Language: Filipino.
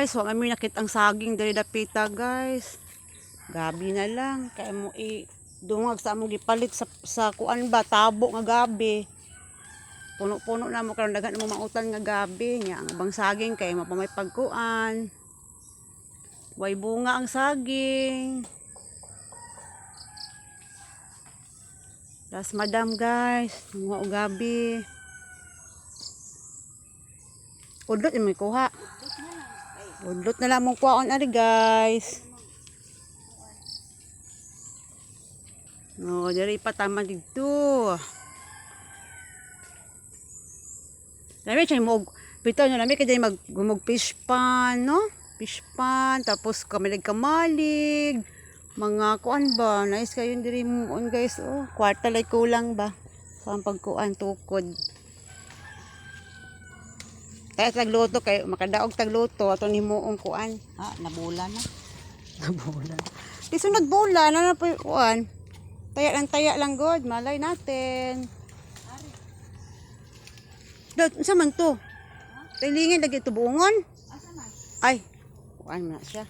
guys, wa kami nakitang saging dali dapita guys. Gabi na lang kay mo dungag sa mo gipalit sa kuan ba tabo nga gabi. Puno-puno na mo karon daghan mo mautan nga gabi nya ang bang saging kay mapamay pagkuan. Way bunga ang saging. Das madam guys, mga gabi. Udlot mo kuha. Udlot na lang mong kuhaon ari guys. No, diri pa tama dito. Lami siya mo bitaw nyo lami kay magumog fish pan, no? Fish pan tapos kamalig mga kuan ba, nice kayo diri mo on guys. Oh, kwarta lay kulang ba sa pagkuan tukod. Kaya tagluto kay makadaog tagluto ato ni moong kuan. Nabula na. Nabula. Di sunod bola na po kuan. Taya lang god, malay natin. Dot sa man to. Tilingin lagi to buongon. Asa man? Ay, kuan na siya.